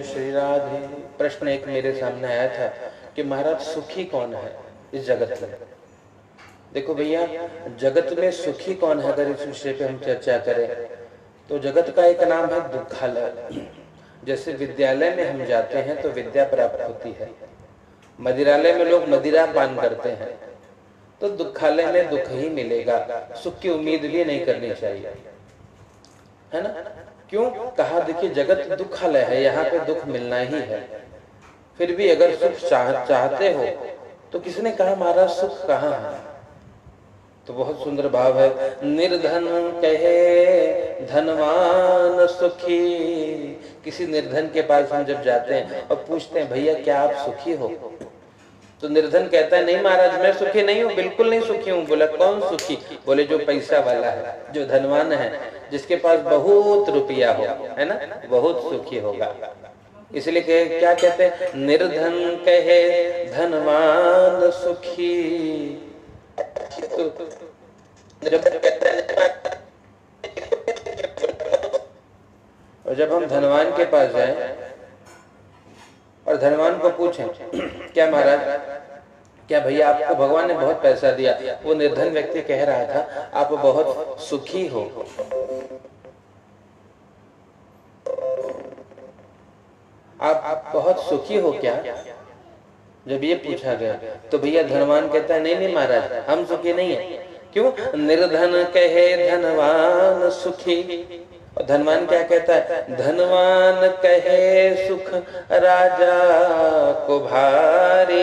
श्री राधे। प्रश्न एक मेरे सामने आया था कि महाराज सुखी कौन है इस जगत में। देखो भैया, जगत में सुखी कौन है, अगर इस विषय पे हम चर्चा करें तो जगत का एक नाम है दुखालय। जैसे विद्यालय में हम जाते हैं तो विद्या प्राप्त होती है, मदिरालय में लोग मदिरा पान करते हैं, तो दुखालय में दुख ही मिलेगा, सुख की उम्मीद भी नहीं करनी चाहिए, है ना। क्यों कहा, देखिए जगत दुखालय है, यहाँ पे दुख मिलना ही है। फिर भी अगर सुख चाहते हो तो किसने कहा महाराज सुख कहाँ है। तो बहुत सुंदर भाव है, निर्धन कहे धनवान सुखी। किसी निर्धन के पास हम जब जाते हैं और पूछते हैं भैया क्या आप सुखी हो, तो निर्धन कहता है नहीं महाराज मैं सुखी नहीं हूँ, बिल्कुल नहीं सुखी हूँ। बोला कौन सुखी, बोले जो पैसा वाला है, जो धनवान है, जिसके पास बहुत रुपया हो, है ना, बहुत सुखी होगा। इसलिए क्या कहते हैं, निर्धन कहे धनवान सुखी। तो जब हम धनवान के पास जाएं और धनवान को पूछें क्या महाराज, क्या भैया आपको भगवान ने बहुत पैसा दिया, वो निर्धन व्यक्ति कह रहा था आप बहुत सुखी हो, आप बहुत सुखी हो क्या, जब ये पूछा गया तो भैया धनवान कहता है नहीं नहीं महाराज हम सुखी नहीं है। क्यों, निर्धन कहे धनवान सुखी। और धनवान क्या कहता है, धनवान कहे सुख राजा को भारी।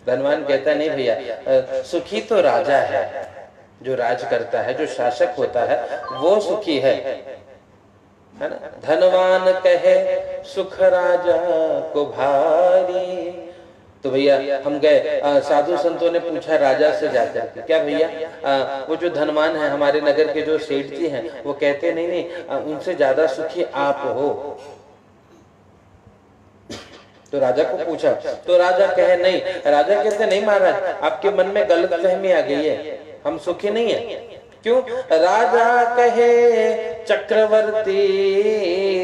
धनवान कहता है नहीं भैया सुखी तो राजा है, जो राज करता है, जो शासक होता है वो सुखी है ना। धनवान कहे सुख राजा को भारी। तो भैया हम गए, साधु संतों ने पूछा राजा से जाकर के, क्या भैया वो जो धनवान है हमारे नगर के जो सेठ जी हैं वो कहते नहीं नहीं उनसे ज्यादा सुखी आप हो। तो राजा को पूछा तो राजा कहे नहीं, राजा कहते नहीं महाराज आपके मन में गलत फहमी आ गई है, हम सुखी नहीं है। क्यों, राजा कहे चक्रवर्ती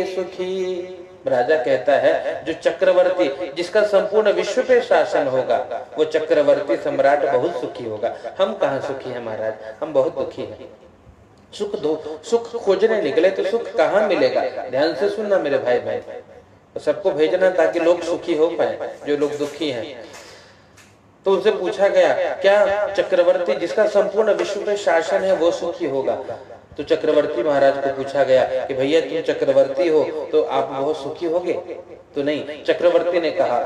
सुखी। राजा कहता है जो चक्रवर्ती, जिसका संपूर्ण विश्व पे शासन होगा, वो चक्रवर्ती सम्राट बहुत सुखी होगा। हम कहाँ सुखी हैं महाराज, हम बहुत दुखी हैं। सुख खोजने निकले तो सुख कहाँ मिलेगा। ध्यान से सुनना मेरे भाई भाई, सबको भेजना ताकि लोग सुखी हो पाए जो लोग दुखी हैं। तो उनसे पूछा गया क्या चक्रवर्ती, जिसका संपूर्ण विश्व पे शासन है, वो सुखी होगा। तो चक्रवर्ती महाराज को पूछा गया कि भैया तुम चक्रवर्ती हो तो आप बहुत सुखी होगे। तो नहीं, चक्रवर्ती ने कहा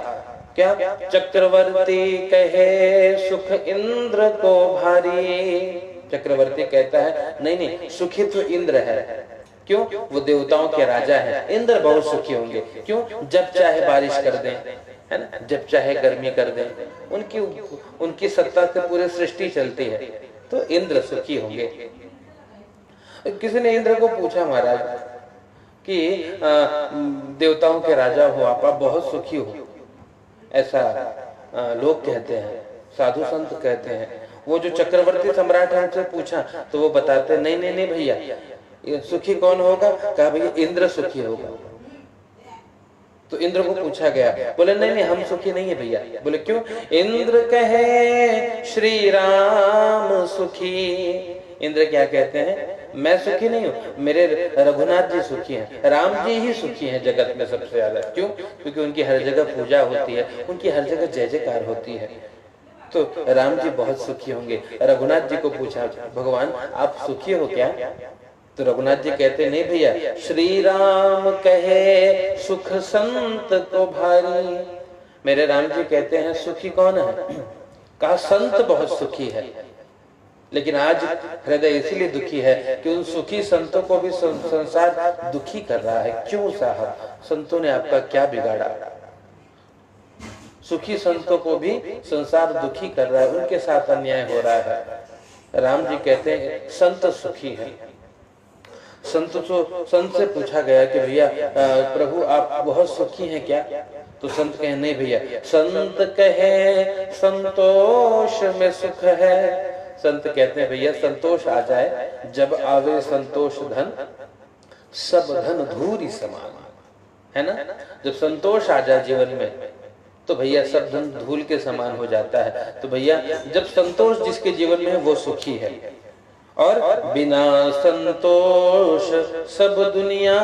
क्या, चक्रवर्ती कहे सुख इंद्र को भारी। चक्रवर्ती कहता है नहीं नहीं सुखी तो इंद्र है। क्यों, वो देवताओं के राजा है, इंद्र बहुत सुखी होंगे। क्यों, जब चाहे बारिश कर दें, है ना, जब चाहे गर्मी कर दें, उनकी सत्ता से पूरी सृष्टि चलती है, तो इंद्र सुखी होंगे। किसी ने इंद्र को पूछा महाराज कि देवताओं के राजा हो आप बहुत सुखी हो, ऐसा लोग कहते हैं, साधु संत कहते हैं। वो जो चक्रवर्ती सम्राट है उनसे पूछा तो वो बताते नहीं नहीं नहीं भैया सुखी कौन होगा, कहा भैया इंद्र सुखी होगा। तो इंद्र को पूछा गया, बोले नहीं नहीं हम सुखी नहीं है भैया। बोले क्यों, इंद्र कहे श्री राम सुखी। इंद्र क्या कहते हैं, मैं सुखी नहीं हूँ, मेरे रघुनाथ जी सुखी हैं, राम जी ही सुखी हैं जगत में सबसे ज्यादा। क्यों, क्योंकि उनकी हर जगह पूजा होती है, उनकी हर जगह जय जयकार होती है, तो राम जी बहुत सुखी होंगे। रघुनाथ जी को पूछा भगवान आप सुखी हो क्या, तो रघुनाथ जी कहते नहीं भैया श्री राम कहे सुख संत को भारी। मेरे राम जी कहते हैं सुखी कौन है, कहा संत बहुत सुखी है। लेकिन आज हृदय इसीलिए दुखी है कि उन सुखी संतों को भी संसार दुखी कर रहा है। क्यों साहब, संतों ने आपका क्या बिगाड़ा। सुखी संतों को भी संसार दुखी कर रहा है, उनके साथ अन्याय हो रहा है। राम जी कहते हैं संत सुखी है। संत से पूछा गया कि भैया प्रभु आप बहुत सुखी हैं क्या, तो संत कहे नहीं भैया, संत कहे संतोष में सुख है। संत कहते हैं भैया संतोष आ जाए, जब आवे संतोष धन सब धन धूरी समान। है ना। जब संतोष आ जाए जीवन में तो भैया सब धन धूल के समान हो जाता है। तो भैया जब संतोष जिसके जीवन में है वो सुखी है। और बिना संतोष सब दुनिया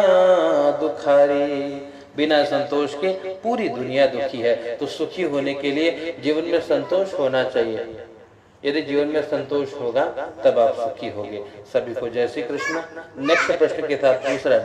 दुखारी, बिना संतोष के पूरी दुनिया दुखी है। तो सुखी होने के लिए जीवन में संतोष होना चाहिए। यदि जीवन में संतोष होगा तब आप सुखी होंगे। सभी को जय श्री कृष्ण। नेक्स्ट प्रश्न के साथ दूसरा